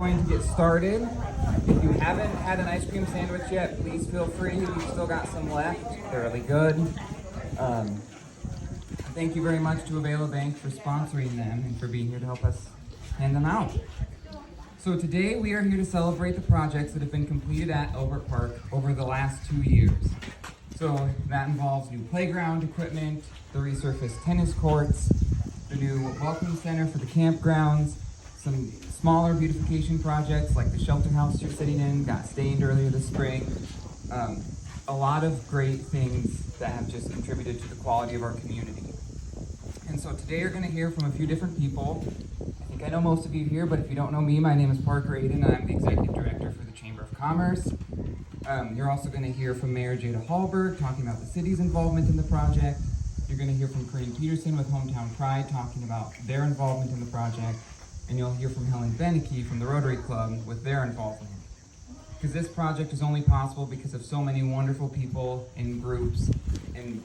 Going to get started. If you haven't had an ice cream sandwich yet, please feel free. We've still got some left. They're really good. Thank you very much to Availa Bank for sponsoring them and for being here to help us hand them out. So today we are here to celebrate the projects that have been completed at Elbert Park over the last 2 years. So that involves new playground equipment, the resurfaced tennis courts, the new welcome center for the campgrounds, some smaller beautification projects like the shelter house you're sitting in, got stained earlier this spring. A lot of great things that have just contributed to the quality of our community. And so today you're going to hear from a few different people. I think I know most of you here, but if you don't know me, my name is Parker Aiden, and I'm the Executive Director for the Chamber of Commerce. You're also going to hear from Mayor Jada Hallberg talking about the city's involvement in the project. You're going to hear from Corinne Peterson with Hometown Pride talking about their involvement in the project. And you'll hear from Helen Beneke from the Rotary Club with their involvement. Because this project is only possible because of so many wonderful people and groups and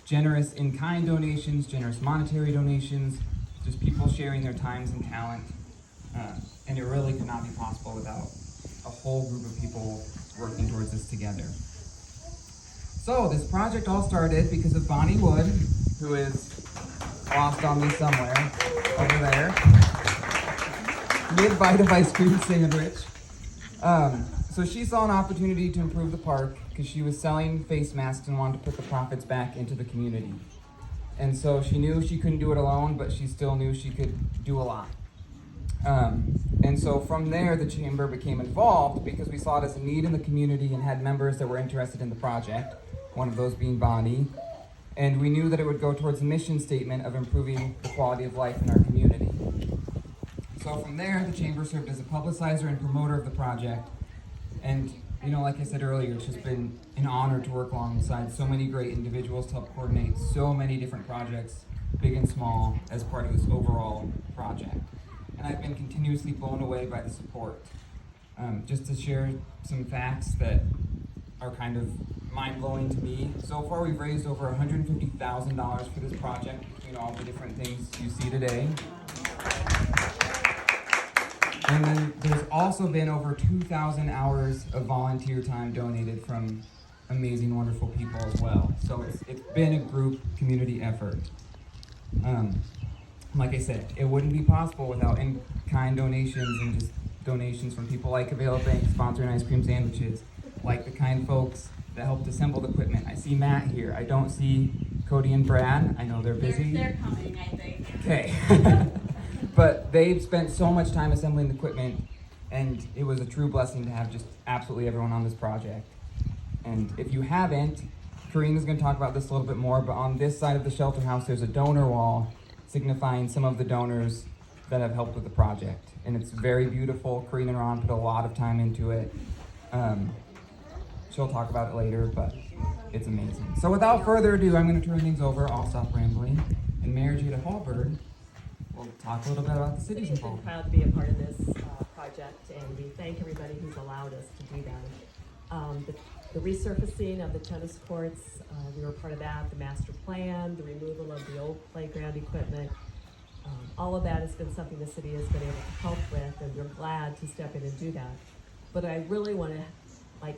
generous in-kind donations, generous monetary donations, just people sharing their times and talent. And it really could not be possible without a whole group of people working towards this together. So this project all started because of Bonnie Wood, who is lost on me somewhere over there. Mid-bite of ice cream sandwich. So she saw an opportunity to improve the park because she was selling face masks and wanted to put the profits back into the community. And so she knew she couldn't do it alone, but she still knew she could do a lot. And so from there, the chamber became involved because we saw it as a need in the community and had members that were interested in the project, one of those being Bonnie. And we knew that it would go towards the mission statement of improving the quality of life in our community. So from there, the chamber served as a publicizer and promoter of the project. And, like I said earlier, it's just been an honor to work alongside so many great individuals to help coordinate so many different projects, big and small, as part of this overall project. And I've been continuously blown away by the support. Just to share some facts that are kind of mind-blowing to me. So far, we've raised over $150,000 for this project between all the different things you see today. And then there's also been over 2,000 hours of volunteer time donated from amazing, wonderful people as well. So it's been a group community effort. Like I said, it wouldn't be possible without in-kind donations and just donations from people like Availa Bank sponsoring ice cream sandwiches, like the kind folks that helped assemble the equipment. I see Matt here. I don't see Cody and Brad. I know they're busy. They're coming, I think. Okay. But they've spent so much time assembling the equipment, and it was a true blessing to have just absolutely everyone on this project. And if you haven't, Karina's going to talk about this a little bit more, but on this side of the shelter house, there's a donor wall signifying some of the donors that have helped with the project. And it's very beautiful. Karina and Ron put a lot of time into it. She'll talk about it later, but it's amazing. So without further ado, I'm going to turn things over. I'll stop rambling. And Mayor Jada Hallberg will talk a little bit about the city's involvement. We're proud to be a part of this project, and we thank everybody who's allowed us to do that. The resurfacing of the tennis courts, we were part of that, the master plan, the removal of the old playground equipment. All of that has been something the city has been able to help with, and we're glad to step in and do that. But I really want to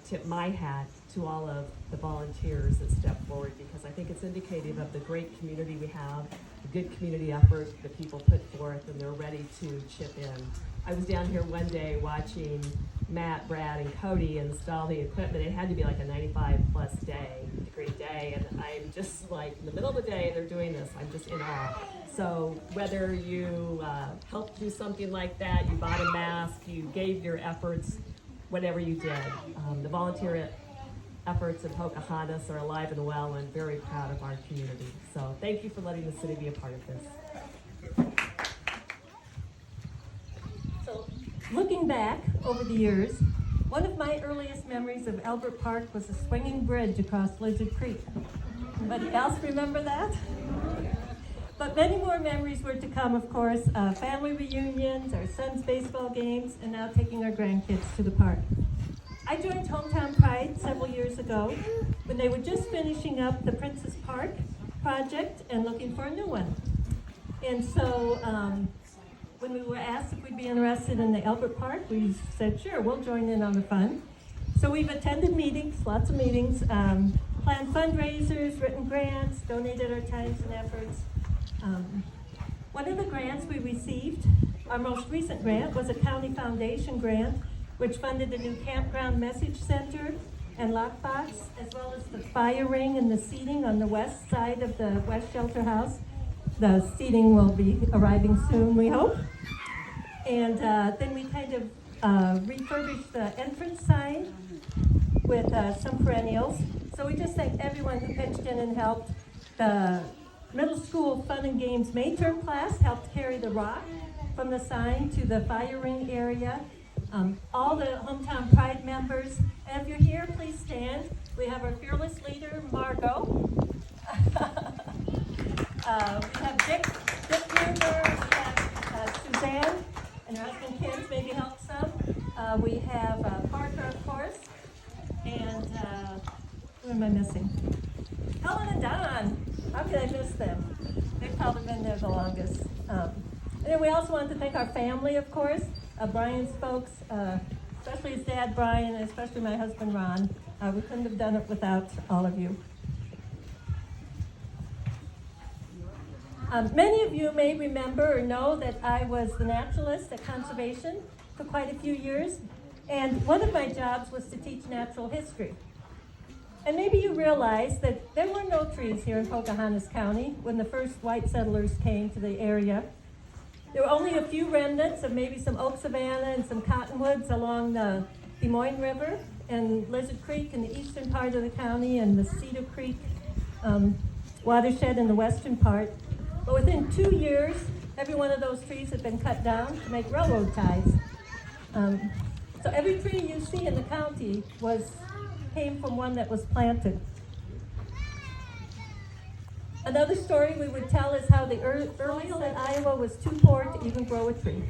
tip my hat to all of the volunteers that step forward, because I think it's indicative of the great community we have, the good community effort that people put forth, and they're ready to chip in. I was down here one day watching Matt, Brad, and Cody install the equipment. It had to be like a 95+ degree day, and I'm just in the middle of the day they're doing this. I'm just in awe. So whether you helped do something like that, you bought a mask, you gave your efforts, whatever you did, the volunteer efforts of Pocahontas are alive and well, and very proud of our community. So thank you for letting the city be a part of this. So looking back over the years, one of my earliest memories of Elbert Park was a swinging bridge across Lizard Creek. Anybody else remember that? But many more memories were to come, of course, family reunions, our son's baseball games, and now taking our grandkids to the park. I joined Hometown Pride several years ago when they were just finishing up the Princess Park project and looking for a new one. And so when we were asked if we'd be interested in the Elbert Park, we said, sure, we'll join in on the fun. So we've attended meetings, lots of meetings, planned fundraisers, written grants, donated our times and efforts. One of the grants we received, our most recent grant, was a county foundation grant, which funded a new campground message center and lockbox, as well as the fire ring and the seating on the west side of the West Shelter House. The seating will be arriving soon, we hope. And then we kind of refurbished the entrance sign with some perennials. So we just thank everyone who pitched in and helped. The middle school fun and games May term class helped carry the rock from the sign to the fire ring area. All the Hometown Pride members, and if you're here, please stand. We have our fearless leader, Margot. We have Dick Gruber, we have Suzanne, and her husband Kids maybe help some. We have Parker, of course, and who am I missing? Helen and Don. How could I miss them? They've probably been there the longest. And then we also want to thank our family, of course, Brian's folks, especially his dad, Brian, and especially my husband, Ron. We couldn't have done it without all of you. Many of you may remember or know that I was the naturalist at Conservation for quite a few years, and one of my jobs was to teach natural history. And maybe you realize that there were no trees here in Pocahontas County when the first white settlers came to the area. There were only a few remnants of maybe some oak savanna and some cottonwoods along the Des Moines River and Lizard Creek in the eastern part of the county and the Cedar Creek watershed in the western part. But within 2 years, every one of those trees had been cut down to make railroad ties. So every tree you see in the county came from one that was planted. Another story we would tell is how the early soil in Iowa was too poor to even grow a tree.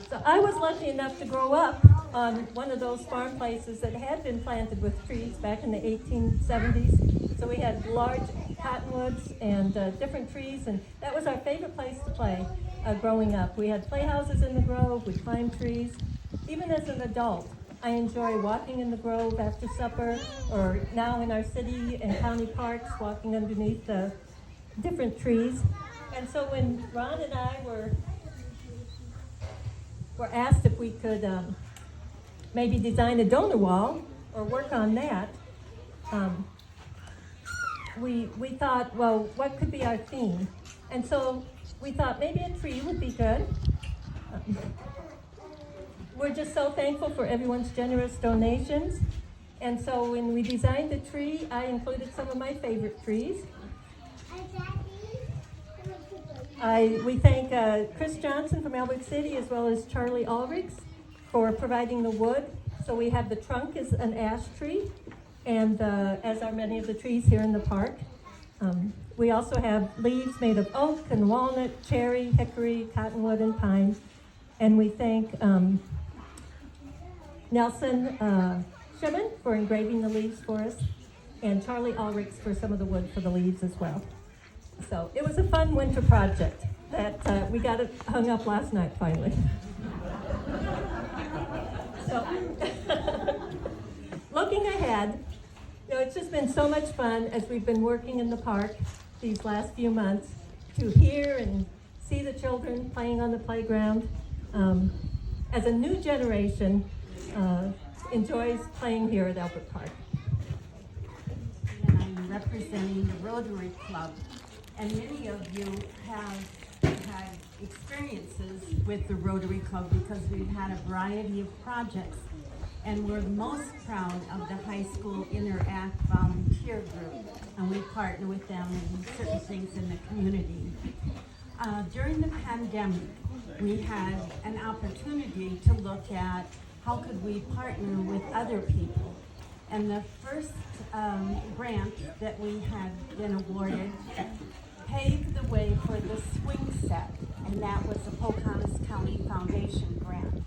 So I was lucky enough to grow up on one of those farm places that had been planted with trees back in the 1870s. So we had large cottonwoods and different trees, and that was our favorite place to play growing up. We had playhouses in the grove, we climbed trees. Even as an adult, I enjoy walking in the grove after supper, or now in our city and county parks, walking underneath the different trees. And so when Ron and I were asked if we could maybe design a donor wall or work on that, we thought, well, what could be our theme? And so we thought maybe a tree would be good. We're just so thankful for everyone's generous donations. And so when we designed the tree, I included some of my favorite trees. We thank Chris Johnson from Albert City, as well as Charlie Ulrichs, for providing the wood. So we have the trunk is an ash tree, and as are many of the trees here in the park. We also have leaves made of oak and walnut, cherry, hickory, cottonwood, and pine. And we thank Nelson Shimon for engraving the leaves for us, and Charlie Ulrichs for some of the wood for the leaves as well. So it was a fun winter project that we got it hung up last night finally. So looking ahead, it's just been so much fun as we've been working in the park these last few months to hear and see the children playing on the playground. As a new generation enjoys playing here at Elbert Park. And I'm representing the Rotary Club. And many of you have had experiences with the Rotary Club because we've had a variety of projects. And we're most proud of the high school Interact volunteer group. And we partner with them in certain things in the community. During the pandemic, we had an opportunity to look at how could we partner with other people. And the first grant that we had been awarded paved the way for the swing set, and that was the Pocahontas County Foundation grant.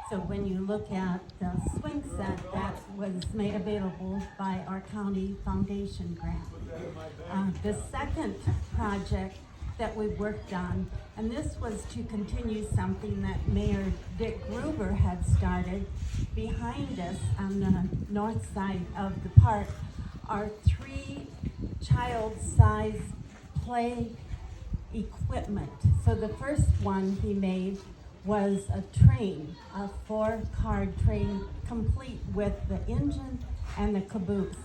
So when you look at the swing set, that was made available by our county foundation grant. The second project that we worked on, and this was to continue something that Mayor Dick Gruber had started behind us on the north side of the park, are 3 child-size play equipment. So the first one he made was a train, a 4-car train, complete with the engine and the caboose.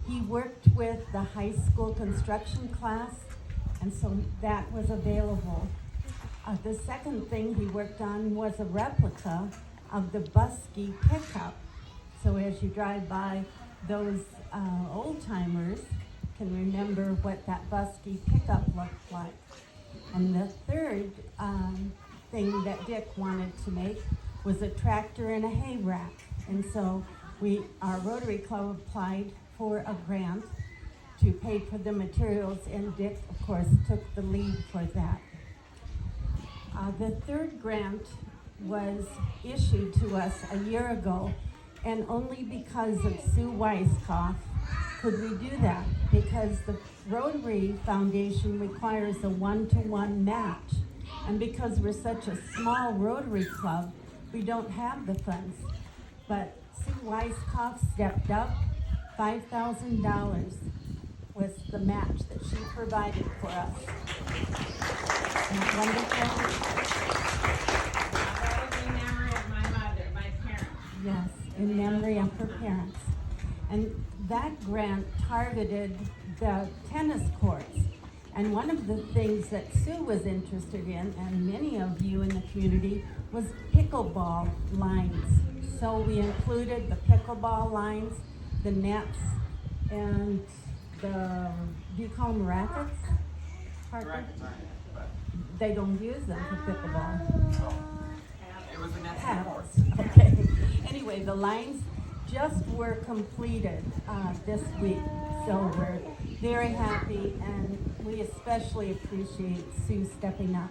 He worked with the high school construction class, and so that was available. The second thing he worked on was a replica of the Busky pickup. So as you drive by, those old-timers can remember what that Busky pickup looked like. And the third thing that Dick wanted to make was a tractor and a hay rack. And so our Rotary Club applied for a grant to pay for the materials, and Dick, of course, took the lead for that. The third grant was issued to us a year ago, and only because of Sue Weisskopf could we do that, because the Rotary Foundation requires a 1-to-1 match. And because we're such a small Rotary Club, we don't have the funds. But Sue Weisskopf stepped up. $5,000 was the match that she provided for us. Isn't that wonderful? That was in memory of my mother, my parents. Yes, in memory of her parents. And that grant targeted the tennis courts. And one of the things that Sue was interested in, and many of you in the community, was pickleball lines. So we included the pickleball lines, the nets, and do you call them rackets? Parker? They don't use them for pickleball. It was the next Paddles. Okay. Anyway, the lines just were completed this week, so we're very happy, and we especially appreciate Sue stepping up.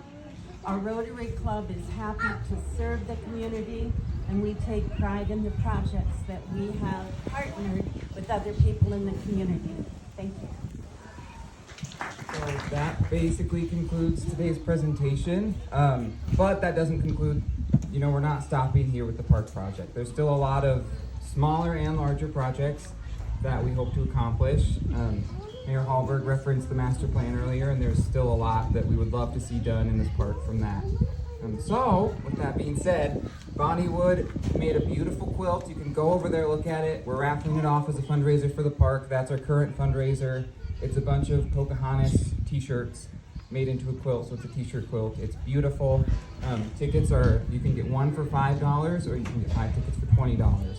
Our Rotary Club is happy to serve the community, and we take pride in the projects that we have partnered with other people in the community. Thank you. So that basically concludes today's presentation, but that doesn't conclude, we're not stopping here with the park project. There's still a lot of smaller and larger projects that we hope to accomplish. Mayor Hallberg referenced the master plan earlier, and there's still a lot that we would love to see done in this park from that. So, with that being said, Bonnie Wood made a beautiful quilt. You can go over there, look at it. We're raffling it off as a fundraiser for the park. That's our current fundraiser. It's a bunch of Pocahontas t-shirts made into a quilt, so it's a t-shirt quilt. It's beautiful. Tickets you can get one for $5, or you can get 5 tickets for $20.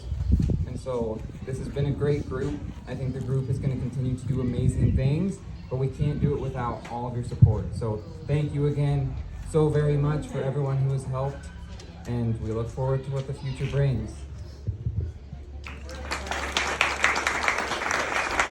And so this has been a great group. I think the group is going to continue to do amazing things, but we can't do it without all of your support. So thank you again so very much for everyone who has helped, and we look forward to what the future brings.